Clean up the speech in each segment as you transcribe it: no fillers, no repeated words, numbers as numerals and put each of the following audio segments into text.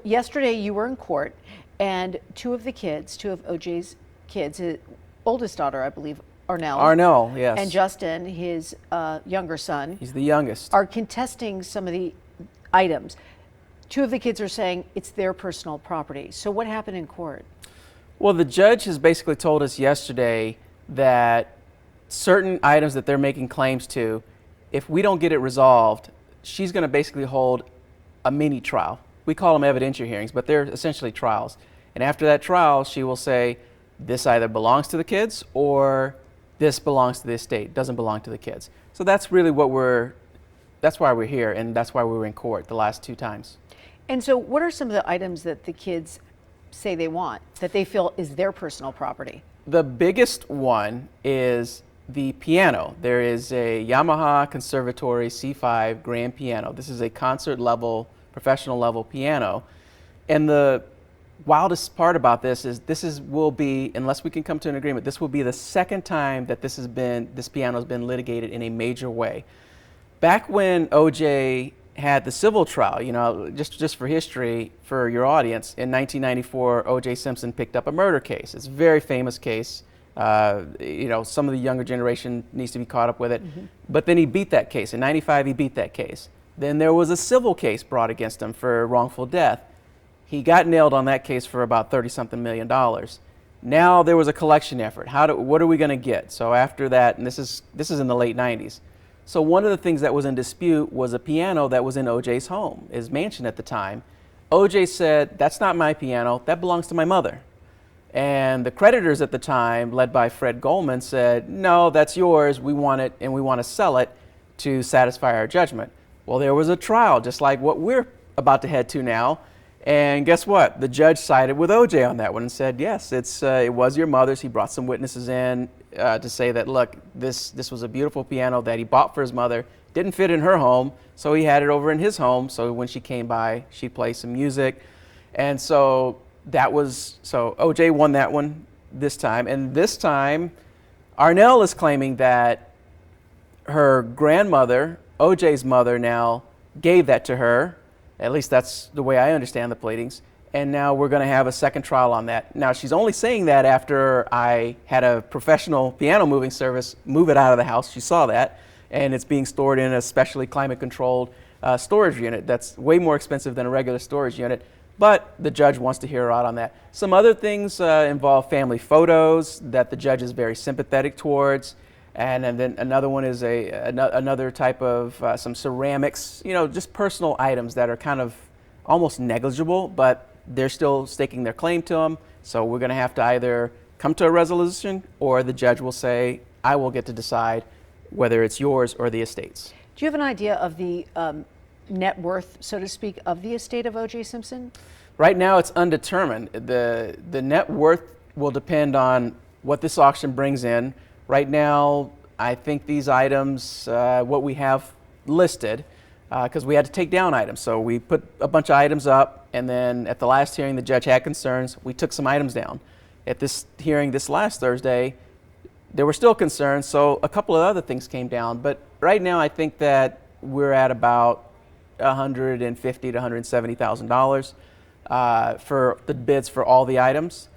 yesterday you were in court, and two of OJ's kids, his oldest daughter, I believe, Arnell, yes. and Justin, his younger son. He's the youngest. Are contesting some of the items. Two of the kids are saying it's their personal property. So what happened in court? Well, the judge has basically told us yesterday that certain items that they're making claims to, if we don't get it resolved, she's going to basically hold a mini trial. We call them evidentiary hearings, but they're essentially trials. And after that trial, she will say, this either belongs to the kids or this belongs to the estate, doesn't belong to the kids. So that's really that's why we're here, and that's why we were in court the last two times. And so what are some of the items that the kids say they want, that they feel is their personal property? The biggest one is the piano. There is a Yamaha Conservatory C5 grand piano. This is a concert level, professional level piano. And the wildest part about this will be, unless we can come to an agreement, this will be the second time that this piano has been litigated in a major way. Back when OJ had the civil trial, just for history for your audience, in 1994, OJ Simpson picked up a murder case. It's a very famous case. Some of the younger generation needs to be caught up with it. Mm-hmm. But then he beat that case. In 95, he beat that case. Then there was a civil case brought against him for wrongful death. He got nailed on that case for about $30-something million. Now there was a collection effort. What are we going to get? So after that, and this is in the late 90s. So one of the things that was in dispute was a piano that was in OJ's home, his mansion at the time. OJ said, that's not my piano, that belongs to my mother. And the creditors at the time, led by Fred Goldman, said, no, that's yours, we want it, and we want to sell it to satisfy our judgment. Well, there was a trial, just like what we're about to head to now. And guess what? The judge sided with OJ on that one and said, yes, it was your mother's. He brought some witnesses in to say that, look, this was a beautiful piano that he bought for his mother, didn't fit in her home, so he had it over in his home, so when she came by, she'd play some music. And so OJ won that one this time. And this time, Arnell is claiming that her grandmother, OJ's mother now, gave that to her. At least that's the way I understand the pleadings. And now we're going to have a second trial on that. Now, she's only saying that after I had a professional piano moving service move it out of the house. She saw that. And it's being stored in a specially climate-controlled storage unit that's way more expensive than a regular storage unit. But the judge wants to hear her out on that. Some other things involve family photos that the judge is very sympathetic towards. And then another one is another type of some ceramics, just personal items that are kind of almost negligible, but they're still staking their claim to them. So we're going to have to either come to a resolution, or the judge will say, I will get to decide whether it's yours or the estate's. Do you have an idea of the net worth, so to speak, of the estate of O.J. Simpson? Right now it's undetermined. The net worth will depend on what this auction brings in. Right now, I think these items, what we have listed, because we had to take down items. So we put a bunch of items up, and then at the last hearing, the judge had concerns. We took some items down. At this hearing this last Thursday, there were still concerns, so a couple of other things came down. But right now, I think that we're at about $150,000 to $170,000 for the bids for all the items.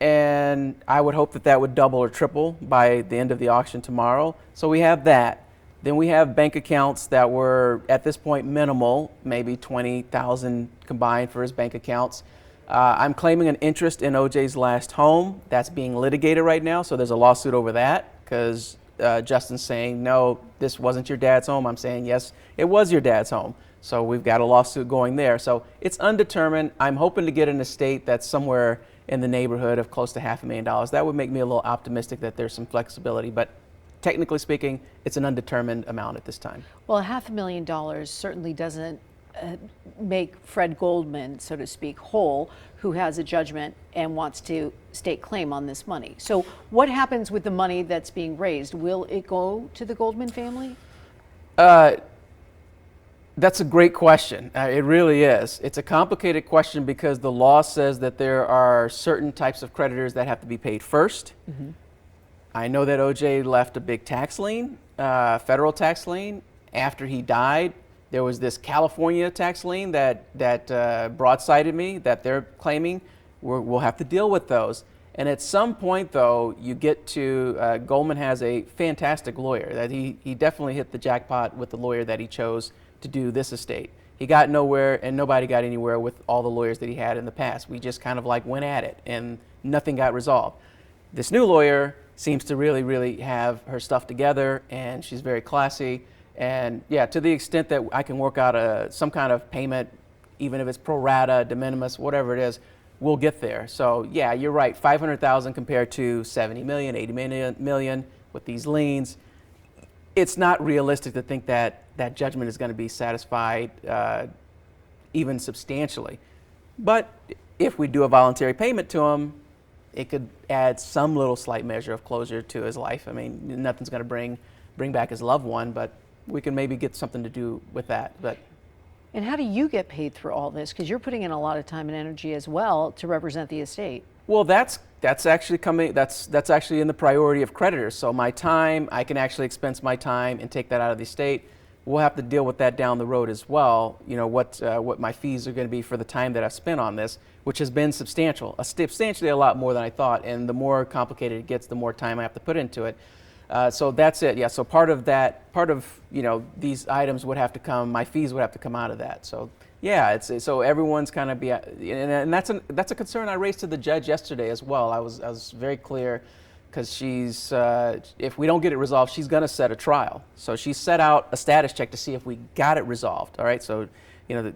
And I would hope that would double or triple by the end of the auction tomorrow. So we have that. Then we have bank accounts that were at this point minimal, maybe $20,000 combined for his bank accounts. I'm claiming an interest in OJ's last home. That's being litigated right now, so there's a lawsuit over that because Justin's saying, no, this wasn't your dad's home. I'm saying, yes, it was your dad's home. So we've got a lawsuit going there. So it's undetermined. I'm hoping to get an estate that's somewhere in the neighborhood of close to $500,000. That would make me a little optimistic that there's some flexibility, but technically speaking, it's an undetermined amount at this time. Well, $500,000 certainly doesn't make Fred Goldman, so to speak, whole, who has a judgment and wants to stake claim on this money. So what happens with the money that's being raised? Will it go to the Goldman family? That's a great question. It really is. It's a complicated question because the law says that there are certain types of creditors that have to be paid first. Mm-hmm. I know that OJ left a big tax lien, federal tax lien. After he died, There was this California tax lien that broadsided me that they're claiming. We'll have to deal with those. And at some point, though, you get to Goldman has a fantastic lawyer. That he definitely hit the jackpot with the lawyer that he chose to do this estate. He got nowhere, and nobody got anywhere with all the lawyers that he had in the past. We just kind of like went at it, and nothing got resolved. This new lawyer seems to really, really have her stuff together, and she's very classy. And yeah, to the extent that I can work out some kind of payment, even if it's pro rata, de minimis, whatever it is, we'll get there. So yeah, you're right. 500,000 compared to 70 million, 80 million with these liens. It's not realistic to think that that judgment is going to be satisfied even substantially. But if we do a voluntary payment to him, it could add some little slight measure of closure to his life. I mean, nothing's going to bring back his loved one, but we can maybe get something to do with that. But And how do you get paid through all this? Because you're putting in a lot of time and energy as well to represent the estate. well, that's actually coming. That's actually in the priority of creditors. So my time, I can actually expense my time and take that out of the estate. We'll have to deal with that down the road as well. You know what my fees are going to be for the time that I've spent on this, which has been substantially a lot more than I thought. And the more complicated it gets, the more time I have to put into it. So that's it. Yeah. So part of these items would have to come. My fees would have to come out of that. So yeah, so everyone's kind of and that's a concern I raised to the judge yesterday as well. I was very clear. Because if we don't get it resolved, she's going to set a trial. So she set out a status check to see if we got it resolved. All right. So, the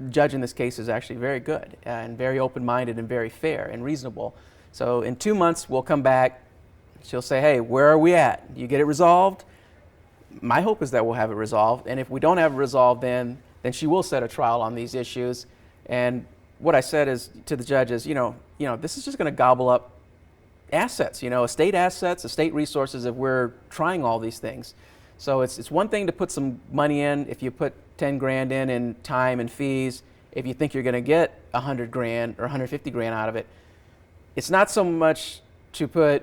judge in this case is actually very good and very open-minded and very fair and reasonable. So in 2 months, we'll come back. She'll say, hey, where are we at? You get it resolved? My hope is that we'll have it resolved. And if we don't have it resolved, then she will set a trial on these issues. And what I said to the judge is, this is just going to gobble up assets, estate resources if we're trying all these things. So it's one thing to put some money in. If you put 10 grand in time and fees, if you think you're going to get 100 grand or 150 grand out of it, it's not so much to put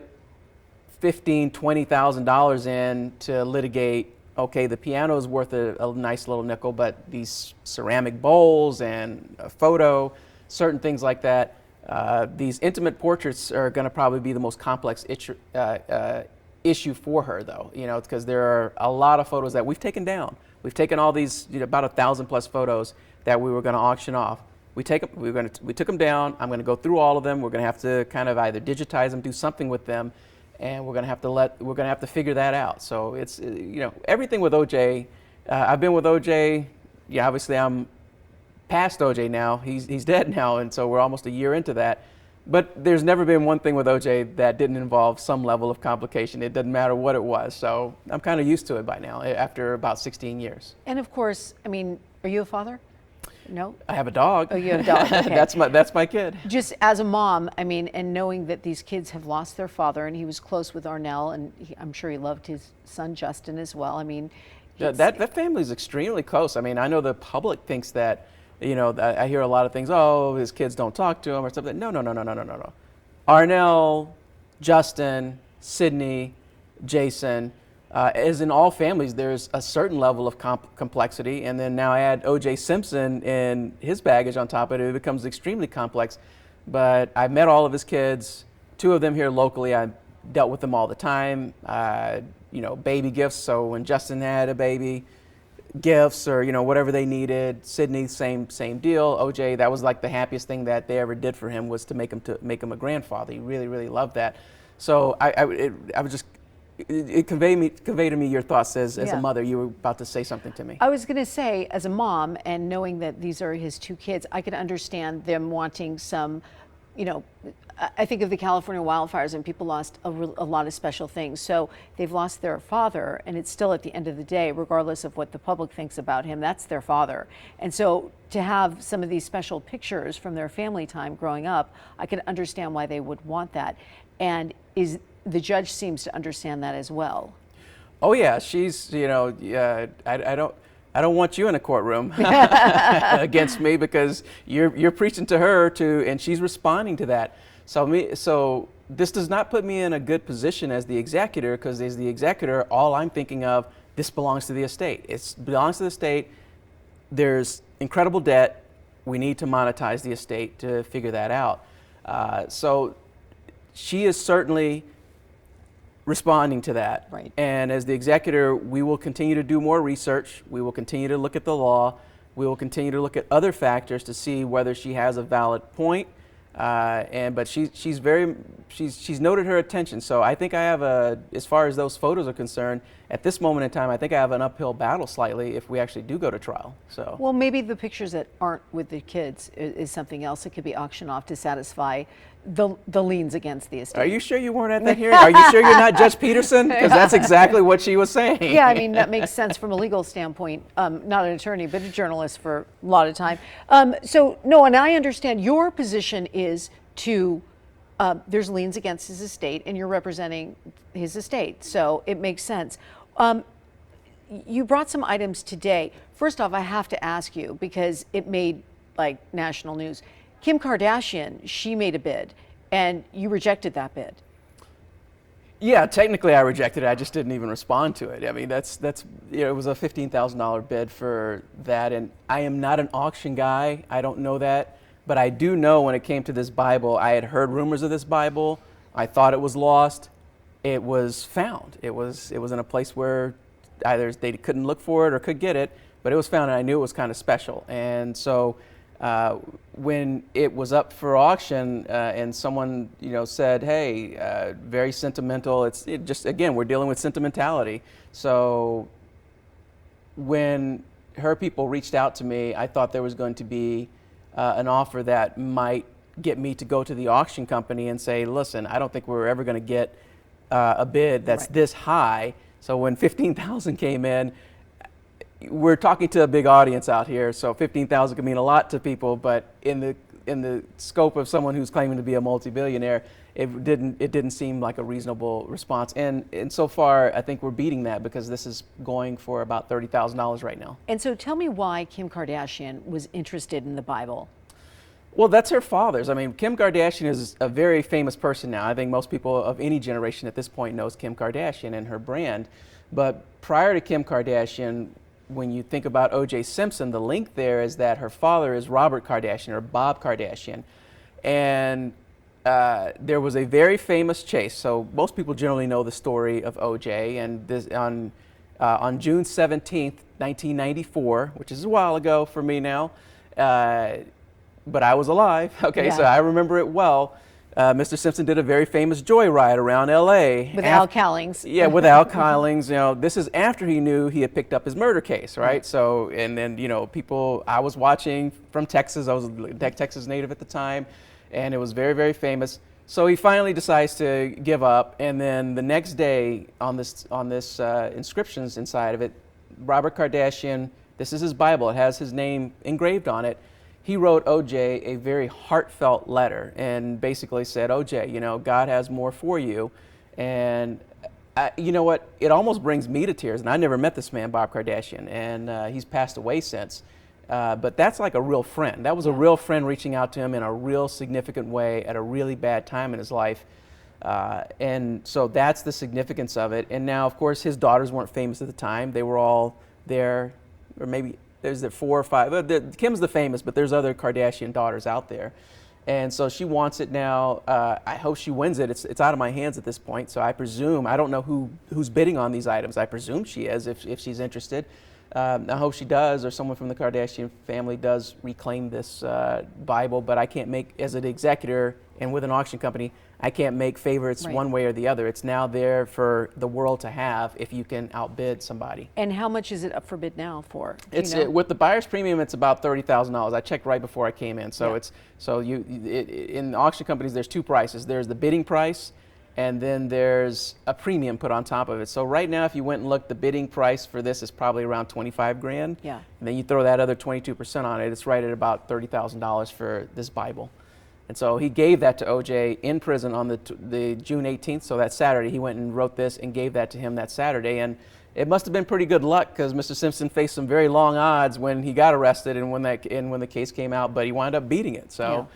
$15,000, $20,000 in to litigate. Okay, the piano is worth a nice little nickel, but these ceramic bowls and a photo, certain things like that. These intimate portraits are going to probably be the most complex issue for her, though, because there are a lot of photos that we've taken down. We've taken all these, about 1,000 plus photos that we were going to auction off. We took them down. I'm going to go through all of them. We're going to have to kind of either digitize them, do something with them, and we're going to have to figure that out. So it's everything with OJ. I've been with OJ. Yeah, obviously I'm past OJ now. He's dead now, and so we're almost a year into that. But there's never been one thing with OJ that didn't involve some level of complication. It doesn't matter what it was. So I'm kind of used to it by now after about 16 years. And of course, I mean, are you a father? No? I have a dog. Oh, you have a dog. Okay. That's my kid. Just as a mom, I mean, and knowing that these kids have lost their father, and he was close with Arnell, and I'm sure he loved his son Justin as well. I mean, that family is extremely close. I mean, I know the public thinks that, I hear a lot of things. Oh, his kids don't talk to him or something. No. Arnell, Justin, Sydney, Jason. As in all families, there's a certain level of complexity, and then now add O.J. Simpson and his baggage on top of it, it becomes extremely complex. But I've met all of his kids, 2 of them here locally. I dealt with them all the time. Baby gifts. So when Justin had a baby, gifts or whatever they needed. Sydney, same deal. OJ, that was like the happiest thing that they ever did for him was to make him a grandfather. He really, really loved that. So it conveyed to me your thoughts as a mother. You were about to say something to me. I was going to say, as a mom, and knowing that these are his 2 kids, I could understand them wanting some, I think of the California wildfires, and people lost a lot of special things. So they've lost their father, and it's still, at the end of the day, regardless of what the public thinks about him, that's their father. And so to have some of these special pictures from their family time growing up, I can understand why they would want that. And the judge seems to understand that as well. Oh yeah, she's, I don't want you in a courtroom against me, because you're preaching to her and she's responding to that. So this does not put me in a good position as the executor, because as the executor, all I'm thinking of, this belongs to the estate. It belongs to the estate. there's incredible debt. We need to monetize the estate to figure that out. So she is certainly responding to that. Right. And as the executor, we will continue to do more research. We will continue to look at the law. We will continue to look at other factors to see whether she has a valid point. But she's noted her attention. So I think I have as far as those photos are concerned, at this moment in time, I think I have an uphill battle slightly if we actually do go to trial. So. Well, maybe the pictures that aren't with the kids is something else that could be auctioned off to satisfy the liens against the estate. Are you sure you weren't at that hearing? Are you sure you're not Judge Peterson? Because that's exactly what she was saying. Yeah, I mean, that makes sense from a legal standpoint. Not an attorney, but a journalist for a lot of time. So, no, and I understand your position is to, there's liens against his estate, and you're representing his estate. So it makes sense. You brought some items today. First off, I have to ask you, because it made like national news. Kim Kardashian, she made a bid, and you rejected that bid. Yeah, technically I rejected it. I just didn't even respond to it. I mean, that's it was a $15,000 bid for that, and I am not an auction guy. I don't know that, but I do know when it came to this Bible, I had heard rumors of this Bible. I thought it was lost. It was found. It was in a place where either they couldn't look for it or could get it, but it was found, and I knew it was kind of special. And so when it was up for auction and someone said, hey, very sentimental, it just, again, we're dealing with sentimentality. So when her people reached out to me, I thought there was going to be an offer that might get me to go to the auction company and say, listen, I don't think we're ever going to get a bid that's this high. So when 15,000 came in, we're talking to a big audience out here, so 15,000 can mean a lot to people, but in the scope of someone who's claiming to be a multi-billionaire, it didn't seem like a reasonable response. And so far, I think we're beating that because this is going for about $30,000 right now. And so tell me why Kim Kardashian was interested in the Bible. Well, that's her father's. I mean, Kim Kardashian is a very famous person now. I think most people of any generation at this point knows Kim Kardashian and her brand. But prior to Kim Kardashian, when you think about O.J. Simpson, the link there is that her father is Robert Kardashian, or Bob Kardashian. And there was a very famous chase. So most people generally know the story of O.J. And this, on June 17th, 1994, which is a while ago for me now, but I was alive. Okay, Yeah. So I remember it well. Mr. Simpson did a very famous joyride around L.A. With Al Cowlings. Yeah, with Al Cowlings. This is after he knew he had picked up his murder case, right? So, and then, people, I was watching from Texas. I was a Texas native at the time, and it was very, very famous. So he finally decides to give up, and then the next day on this inscriptions inside of it, Robert Kardashian, this is his Bible. It has his name engraved on it. He wrote O.J. a very heartfelt letter and basically said, O.J., God has more for you. And you know what? It almost brings me to tears. And I never met this man, Bob Kardashian, and he's passed away since. But that's like a real friend. That was a real friend reaching out to him in a real significant way at a really bad time in his life. And so that's the significance of it. And now, of course, his daughters weren't famous at the time. They were all there, or maybe there's 4 or 5. Kim's the famous, but there's other Kardashian daughters out there. And so she wants it now. I hope she wins it. It's out of my hands at this point. So I presume, I don't know who's bidding on these items. I presume she is if she's interested. I hope she does, or someone from the Kardashian family does reclaim this Bible. But I can't make, as an executor and with an auction company, I can't make favorites one way or the other. It's now there for the world to have if you can outbid somebody. And how much is it up for bid now for? With the buyer's premium, it's about $30,000. I checked right before I came in. So in auction companies, there's 2 prices. There's the bidding price, and then there's a premium put on top of it. So right now, if you went and looked, the bidding price for this is probably around $25,000. Yeah. And then you throw that other 22% on it, it's right at about $30,000 for this Bible. And so he gave that to O.J. in prison on the June 18th, so that Saturday. He went and wrote this and gave that to him that Saturday. And it must have been pretty good luck because Mr. Simpson faced some very long odds when he got arrested and when the case came out, but he wound up beating it. So,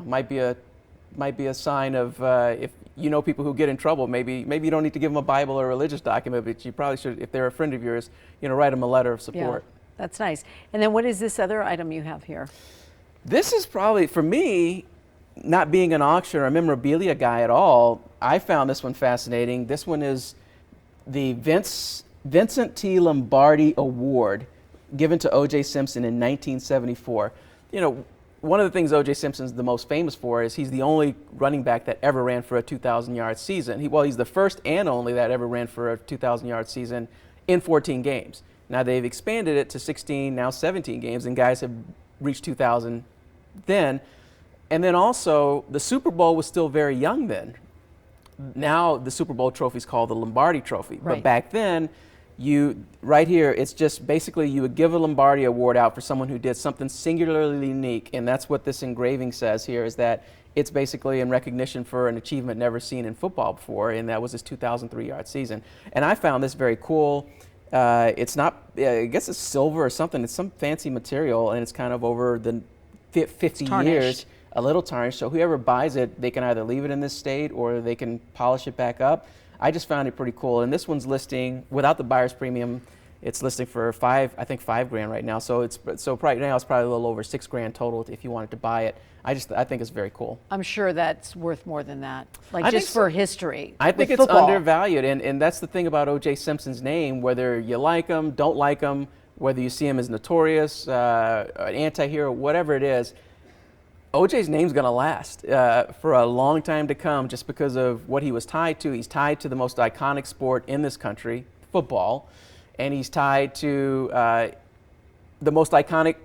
might be a sign of if people who get in trouble, maybe you don't need to give them a Bible or a religious document, but you probably should, if they're a friend of yours, write them a letter of support. Yeah. That's nice. And then what is this other item you have here? This is probably, for me, not being an auction or a memorabilia guy at all, I found this one fascinating. This one is the Vincent T. Lombardi Award given to O.J. Simpson in 1974. You know, one of the things O.J. Simpson's the most famous for is he's the only running back that ever ran for a 2,000-yard season. He's the first and only that ever ran for a 2,000-yard season in 14 games. Now they've expanded it to 16, now 17 games, and guys have reached 2,000 then. And then also, the Super Bowl was still very young then. Now the Super Bowl trophy is called the Lombardi Trophy. Right. But back then, right here, it's just basically you would give a Lombardi Award out for someone who did something singularly unique. And that's what this engraving says here, is that it's basically in recognition for an achievement never seen in football before, and that was his 2,003-yard season. And I found this very cool. It's not, I guess it's silver or something. It's some fancy material, and it's kind of over the 50 years, a little tarnished. So whoever buys it, they can either leave it in this state or they can polish it back up. I just found it pretty cool. And this one's listing, without the buyer's premium, it's listing for $5,000 right now. So right now it's probably a little over $6,000 total if you wanted to buy it. I think it's very cool. I'm sure that's worth more than that, like I just think for so. history. I think with it's football. undervalued, and that's the thing about O.J. Simpson's name, whether you like him, don't like him, whether you see him as notorious, an anti-hero, whatever it is, O.J.'s name's going to last for a long time to come just because of what he was tied to. He's tied to the most iconic sport in this country, football, and he's tied to the most iconic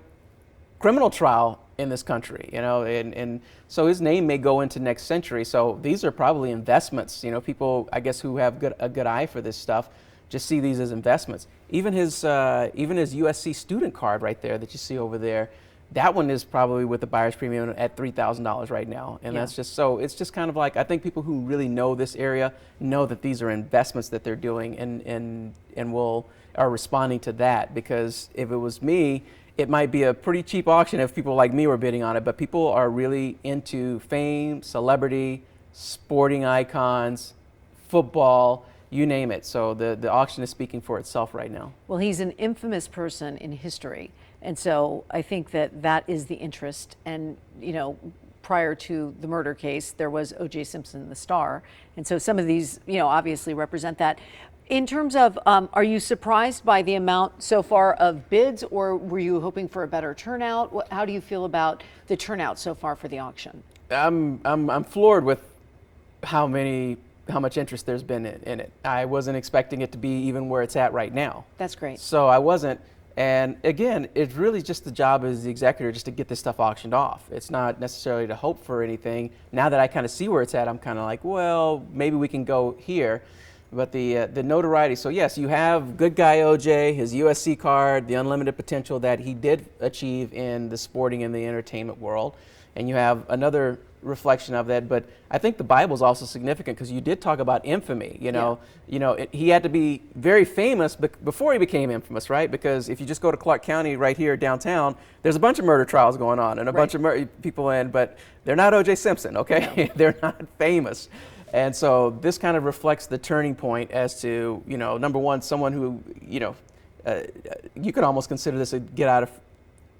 criminal trial in this country, you know, and so his name may go into next century. So these are probably investments, you know, people, I guess, who have a good eye for this stuff just see these as investments. Even his USC student card right there that you see over there, that one is probably with the buyer's premium at $3,000 right now. And Yeah. that's just, so it's just kind of like, I think people who really know this area know that these are investments that they're doing and are responding to that, because if it was me, it might be a pretty cheap auction if people like me were bidding on it, but people are really into fame, celebrity, sporting icons, football, you name it. So the auction is speaking for itself right now. Well, he's an infamous person in history. And so I think that is the interest. And, you know, prior to the murder case, there was O.J. Simpson, the star. And so some of these, you know, obviously represent that. In terms of, are you surprised by the amount so far of bids, or were you hoping for a better turnout? How do you feel about the turnout so far for the auction? I'm floored with how much interest there's been in it. I wasn't expecting it to be even where it's at right now. That's great. So I wasn't. And again, it's really just the job as the executor just to get this stuff auctioned off. It's not necessarily to hope for anything. Now that I kind of see where it's at, I'm kind of like, well, maybe we can go here. But the notoriety, so yes, you have good guy OJ, his USC card, the unlimited potential that he did achieve in the sporting and the entertainment world. And you have another reflection of that, but I think the Bible is also significant because you did talk about infamy. He had to be very famous before he became infamous, right? Because if you just go to Clark County right here downtown, there's a bunch of murder trials going on and a bunch of people in, but they're not O.J. Simpson, okay? No. They're not famous. And so this kind of reflects the turning point as to, number one, someone who, you could almost consider this a get out of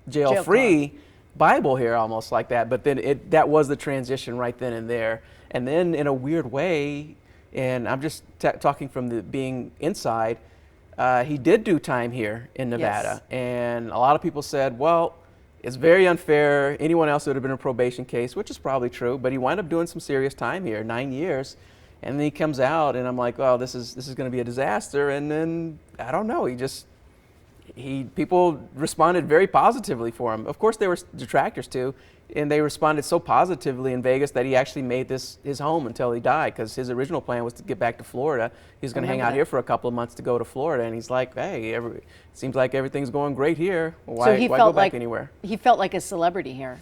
jail free Bible here, almost like that. But then that was the transition right then and there. And then in a weird way, and I'm just talking from being inside, he did do time here in Nevada. Yes. And a lot of people said, well, it's very unfair. Anyone else would have been a probation case, which is probably true, but he wound up doing some serious time here, 9 years. And then he comes out and I'm like, well, this is going to be a disaster. And then, I don't know, people responded very positively for him. Of course, there were detractors too, and they responded so positively in Vegas that he actually made this his home until he died, because his original plan was to get back to Florida. He was going to hang out here for a couple of months to go to Florida, and he's like, hey, it seems like everything's going great here. Why go back anywhere? He felt like a celebrity here.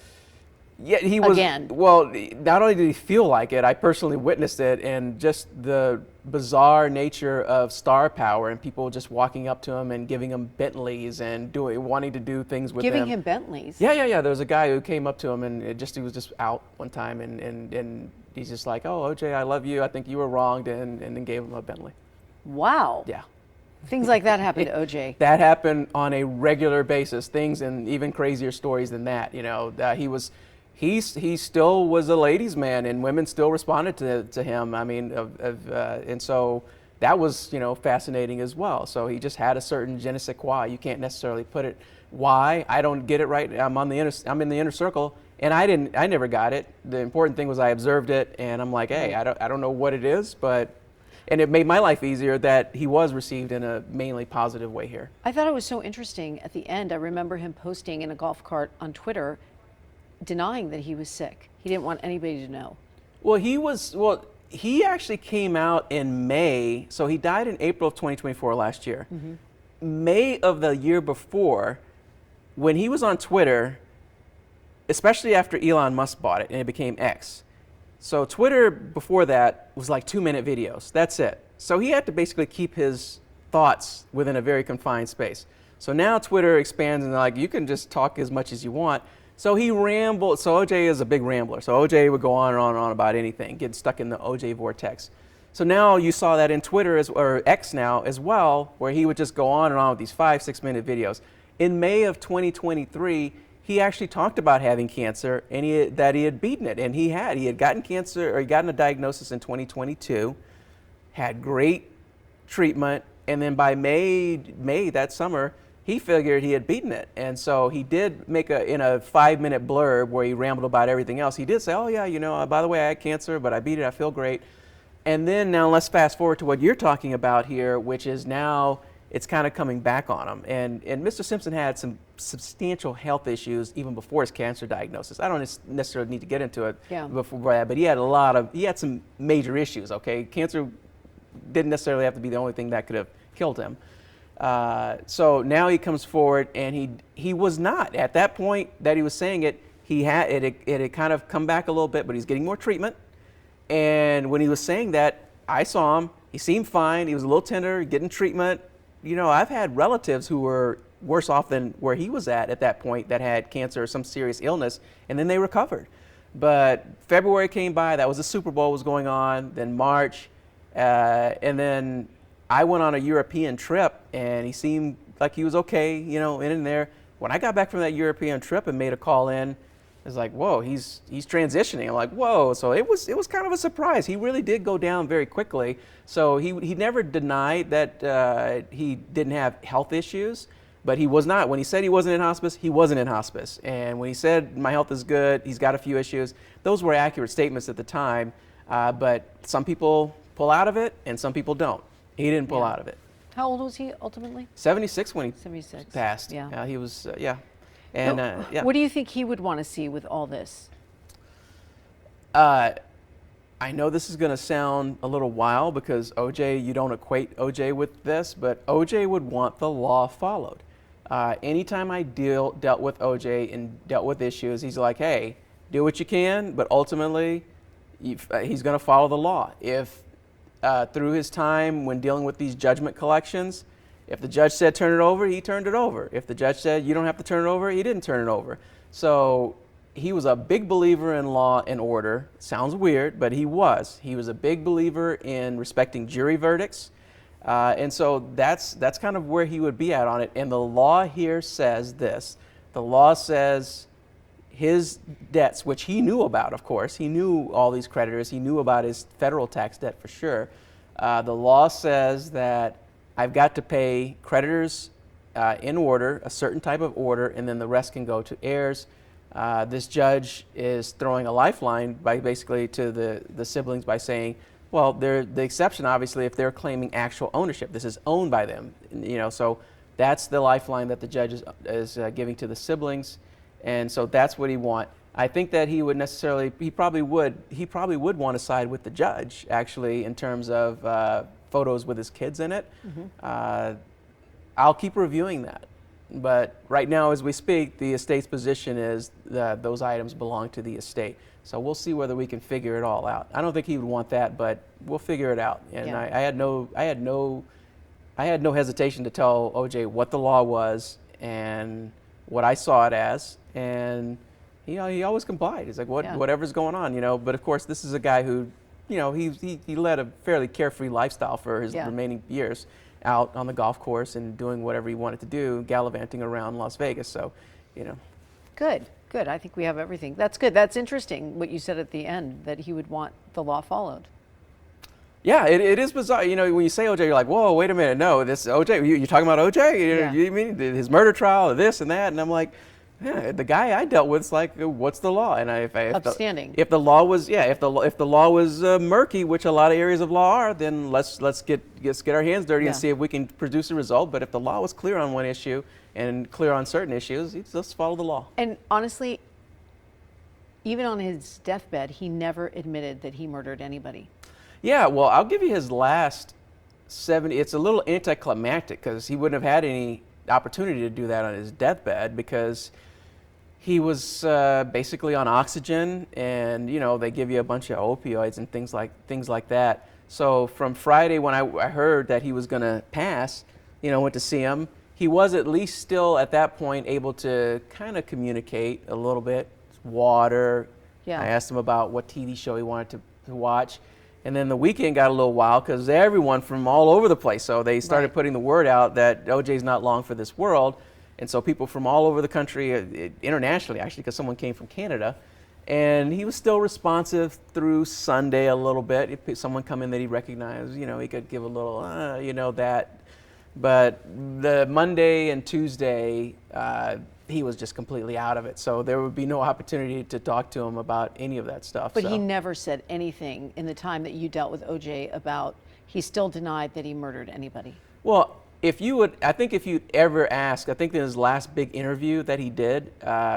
Yeah, he was. Again. Well, not only did he feel like it, I personally witnessed it, and just the bizarre nature of star power and people just walking up to him and giving him Bentleys and wanting to do things with him. Giving him Bentleys? Yeah. There was a guy who came up to him and he was just out one time and he's just like, oh, OJ, I love you. I think you were wronged, and then gave him a Bentley. Wow. Yeah. Things like that happen to OJ. That happened on a regular basis. Things and even crazier stories than that. He still was a ladies' man, and women still responded to him. I mean, and so that was fascinating as well. So he just had a certain je ne sais quoi. You can't necessarily put it. Why? I don't get it right. I'm in the inner circle, and I never got it. The important thing was I observed it, and I'm like, hey, I don't know what it is, but. And it made my life easier that he was received in a mainly positive way here. I thought it was so interesting at the end. I remember him posting in a golf cart on Twitter denying that he was sick. He didn't want anybody to know. Well, he actually came out in May. So he died in April of 2024 last year. Mm-hmm. May of the year before, when he was on Twitter, especially after Elon Musk bought it and it became X. So Twitter before that was like 2-minute videos. That's it. So he had to basically keep his thoughts within a very confined space. So now Twitter expands and like you can just talk as much as you want. So he rambled. So OJ is a big rambler. So OJ would go on and on and on about anything, get stuck in the OJ vortex. So now you saw that in Twitter or X now as well, where he would just go on and on with these 5-6-minute videos. In May of 2023, he actually talked about having cancer and that he had beaten it. And he had gotten cancer, or he gotten a diagnosis in 2022, had great treatment. And then by May that summer, he figured he had beaten it. And so he did make in a 5-minute blurb where he rambled about everything else. He did say, oh yeah, by the way, I had cancer, but I beat it, I feel great. And then now let's fast forward to what you're talking about here, which is now it's kind of coming back on him. And Mr. Simpson had some substantial health issues even before his cancer diagnosis. I don't necessarily need to get into it before that, but he had some major issues, okay? Cancer didn't necessarily have to be the only thing that could have killed him. So now he comes forward, and he was not, at that point that he was saying it, it had kind of come back a little bit, but he's getting more treatment. And when he was saying that, I saw him, he seemed fine, he was a little tender, getting treatment. I've had relatives who were worse off than where he was at that point, that had cancer or some serious illness, and then they recovered. But February came by, that was the Super Bowl was going on, then March, and then I went on a European trip, and he seemed like he was okay, in and there. When I got back from that European trip and made a call in, it's like, whoa, he's transitioning. I'm like, whoa. So it was kind of a surprise. He really did go down very quickly. So he never denied that he didn't have health issues, but he was not. When he said he wasn't in hospice, he wasn't in hospice. And when he said my health is good, he's got a few issues, those were accurate statements at the time. But some people pull out of it and some people don't. He didn't pull out of it. How old was he ultimately? 76 when he 76. passed. Yeah. He was, And what do you think he would want to see with all this? I know this is going to sound a little wild because OJ, you don't equate OJ with this, but OJ would want the law followed. Anytime I dealt with OJ and dealt with issues, he's like, hey, do what you can, but ultimately he's going to follow the law. If through his time when dealing with these judgment collections, if the judge said turn it over, he turned it over. If the judge said you don't have to turn it over, he didn't turn it over. So he was a big believer in law and order. Sounds weird, but he was. He was a big believer in respecting jury verdicts. And so that's kind of where he would be at on it. And the law here says this. The law says his debts, which he knew about, of course. He knew all these creditors. He knew about his federal tax debt for sure. The law says that I've got to pay creditors in order, a certain type of order, and then the rest can go to heirs. This judge is throwing a lifeline basically to the siblings by saying, well, the exception, obviously, if they're claiming actual ownership. This is owned by them, so that's the lifeline that the judge is giving to the siblings, and so that's what he wants. I think that he probably would want to side with the judge, actually, in terms of photos with his kids in it. Mm-hmm. I'll keep reviewing that. But right now, as we speak, the estate's position is that those items belong to the estate. So we'll see whether we can figure it all out. I don't think he would want that, but we'll figure it out. And yeah. I had no hesitation to tell OJ what the law was and what I saw it as, and he always complied. He's like, whatever's going on, But of course, this is a guy who, he led a fairly carefree lifestyle for his remaining years. out on the golf course and doing whatever he wanted to do, gallivanting around Las Vegas. So, you know. Good, good. I think we have everything. That's good. That's interesting what you said at the end, that he would want the law followed. Yeah, it is bizarre. You know, when you say OJ, you're like, whoa, wait a minute. No, this OJ, you're talking about OJ? Yeah. You mean his murder trial, or this and that? And I'm like, yeah, the guy I dealt with is like, what's the law? And Upstanding. If the law was, if the law was murky, which a lot of areas of law are, then let's get our hands dirty and see if we can produce a result. But if the law was clear on one issue and clear on certain issues, let's follow the law. And honestly, even on his deathbed, he never admitted that he murdered anybody. Yeah, well, I'll give you his last 70. It's a little anticlimactic because he wouldn't have had any opportunity to do that on his deathbed because he was basically on oxygen, and you know they give you a bunch of opioids and things like that. So from Friday when I heard that he was going to pass, you know, went to see him. He was at least still at that point able to kind of communicate a little bit. Water. Yeah. I asked him about what TV show he wanted to watch. And then the weekend got a little wild because everyone from all over the place. So they started putting the word out that OJ's not long for this world. And so people from all over the country, internationally actually, because someone came from Canada, and he was still responsive through Sunday a little bit. If someone come in that he recognized, you know, he could give a little, you know, that. But the Monday and Tuesday, he was just completely out of it. So there would be no opportunity to talk to him about any of that stuff. But he never said anything in the time that you dealt with OJ about, he still denied that he murdered anybody. Well, I think if you ever ask, I think in his last big interview that he did,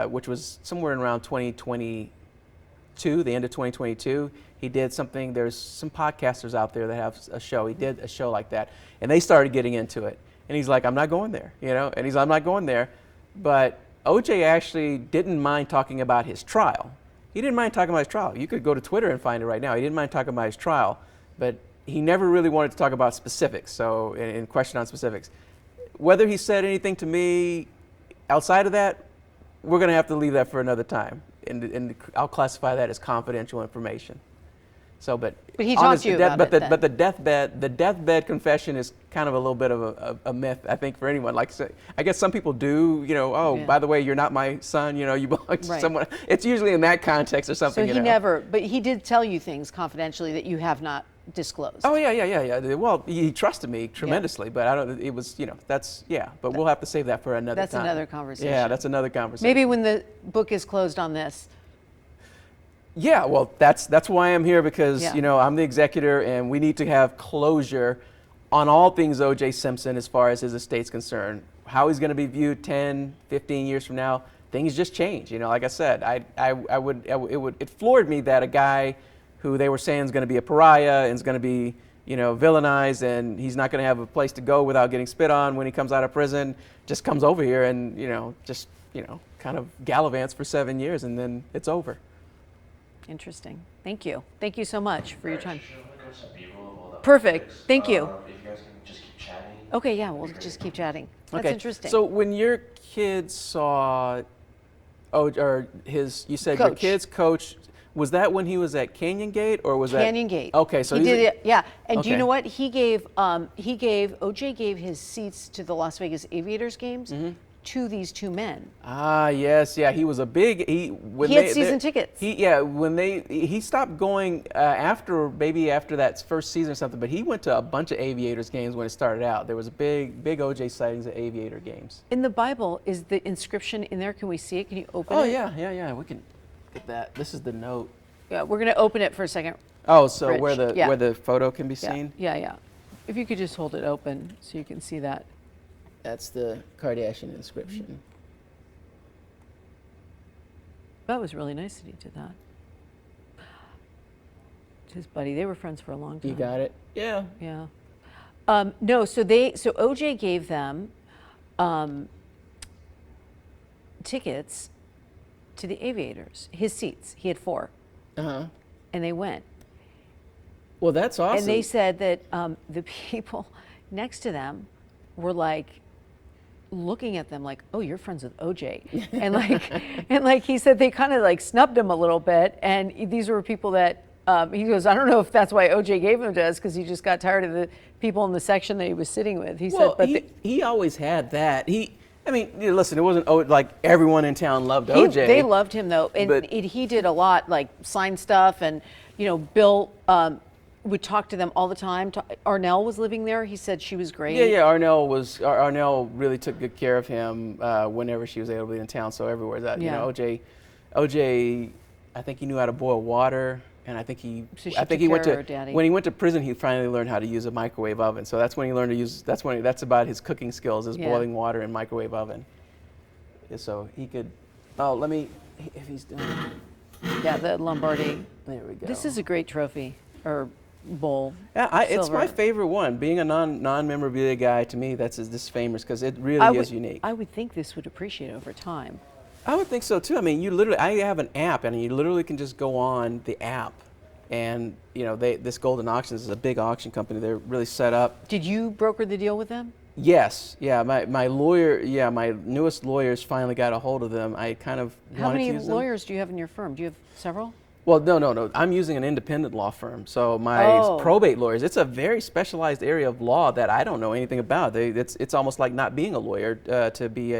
which was somewhere around 2022, the end of 2022, he did something, there's some podcasters out there that have a show. He did a show like that, and they started getting into it. And he's like, I'm not going there, you know, and I'm not going there. But OJ actually didn't mind talking about his trial. He didn't mind talking about his trial. You could go to Twitter and find it right now. He didn't mind talking about his trial, but he never really wanted to talk about specifics, so in question on specifics. Whether he said anything to me outside of that, we're going to have to leave that for another time, and I'll classify that as confidential information. So, but he talked to you about it then. But the deathbed confession is kind of a little bit of a myth, I think, for anyone. Like, I guess some people do, you know, by the way, you're not my son, you know, you belong to someone. It's usually in that context or something. So but he did tell you things confidentially that you have not disclosed. Oh yeah. Well, he trusted me tremendously, but it was, you know, but we'll have to save that for another time. That's another conversation. Yeah, that's another conversation. Maybe when the book is closed on this. Yeah, well, that's why I'm here, because you know, I'm the executor and we need to have closure on all things O.J. Simpson as far as his estate's concerned. How he's going to be viewed 10, 15 years from now, things just change. You know, like I said, it floored me that a guy who they were saying is going to be a pariah and is going to be, you know, villainized, and he's not going to have a place to go without getting spit on when he comes out of prison, just comes over here and, you know, kind of gallivants for 7 years and then it's over. Interesting. Thank you. Thank you so much for your time. Perfect. Thank you. If you guys can just keep chatting. Okay, yeah, we'll just keep chatting. That's interesting. So when your kids saw, you said Coach. your kid's coach, was that when he was at Canyon Gate, or was Canyon Gate? Okay, so he did it. Yeah, and do you Okay. know what OJ gave his seats to the Las Vegas Aviators games to these two men. Ah, yes, yeah, he was a big. He had season tickets. He stopped going after that first season or something, but he went to a bunch of Aviators games when it started out. There was a big OJ sightings at Aviator games. In the Bible, is the inscription in there? Can we see it? Can you open it? Oh yeah, we can get that. This is the note. Yeah, we're gonna open it for a second. Oh, so Rich. where the photo can be seen? Yeah. If you could just hold it open so you can see that. That's the Kardashian inscription. That was really nice that he did that. His buddy, they were friends for a long time. You got it? Yeah. Yeah. No, so OJ gave them tickets to the Aviators, his seats. He had 4. Uh-huh. And they went. Well, that's awesome. And they said that the people next to them were like looking at them like, oh, you're friends with OJ. And like he said they kind of like snubbed him a little bit. And these were people that He goes, I don't know if that's why OJ gave him to us because he just got tired of the people in the section that he was sitting with. He Well, said, but he always had that. I mean, listen, it wasn't like everyone in town loved OJ. they loved him though, and but- he did a lot, like sign stuff, and Bill would talk to them all the time. Arnell was living there. He said she was great. Yeah. Arnell really took good care of him whenever she was able to be in town. So everywhere that Yeah. OJ, I think he knew how to boil water, and I think he So she I think took he went care to of her daddy. when he went to prison. He finally learned how to use a microwave oven. So that's when he learned to use. That's about his cooking skills is Yeah. boiling water in microwave oven. Yeah, so he could. Oh, let me. If he's doing. Yeah, the Lombardi. There we go. This is a great trophy or bowl. Yeah, it's Silver. my favorite one. Being a non-memorabilia guy, to me, this is famous because it really is unique. I would think this would appreciate over time. I would think so too. I mean, I have an app, and you literally can just go on the app, and this Golden Auctions is a big auction company. They're really set up. Did you broker the deal with them? Yes, yeah. My lawyer, my newest lawyers finally got a hold of them. I kind of How wanted many to use them. lawyers do you have in your firm? Do you have several? Well, no. I'm using an independent law firm. So my Oh. probate lawyers, it's a very specialized area of law that I don't know anything about. It's almost like not being a lawyer to be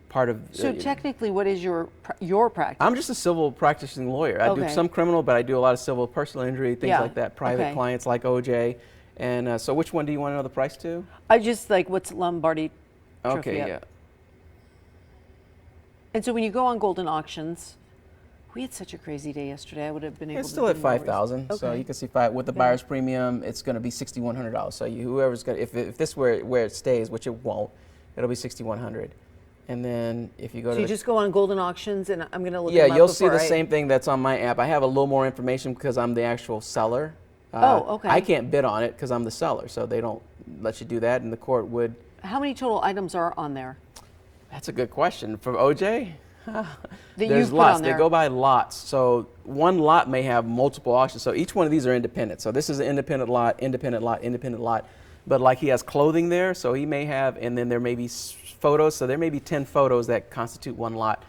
part of. So technically, what is your practice? I'm just a civil practicing lawyer. I do Okay. some criminal, but I do a lot of civil, personal injury, things Yeah. like that, private Okay. clients like OJ. And so which one do you want to know the price to? I just like what's Lombardi trophy Okay, at? yeah. And so when you go on Golden Auctions, we had such a crazy day yesterday. I would have been able It's to. still at do more research. 5,000, so Okay. you can see with the buyer's premium, it's going to be $6,100. So whoever's going, if this where it stays, which it won't, it'll be $6,100. And then if you go So to you just go on Golden Auctions, and I'm going to look. yeah, them up you'll see the before I- same thing that's on my app. I have a little more information because I'm the actual seller. Oh, okay. I can't bid on it because I'm the seller, so they don't let you do that, and the court would. How many total items are on there? That's a good question. From OJ, That there's you've put lots. on They there? go by lots. So one lot may have multiple auctions. So each one of these are independent. So this is an independent lot, independent lot, independent lot. But like he has clothing there, so he may have, and then there may be photos. So there may be 10 photos that constitute one lot.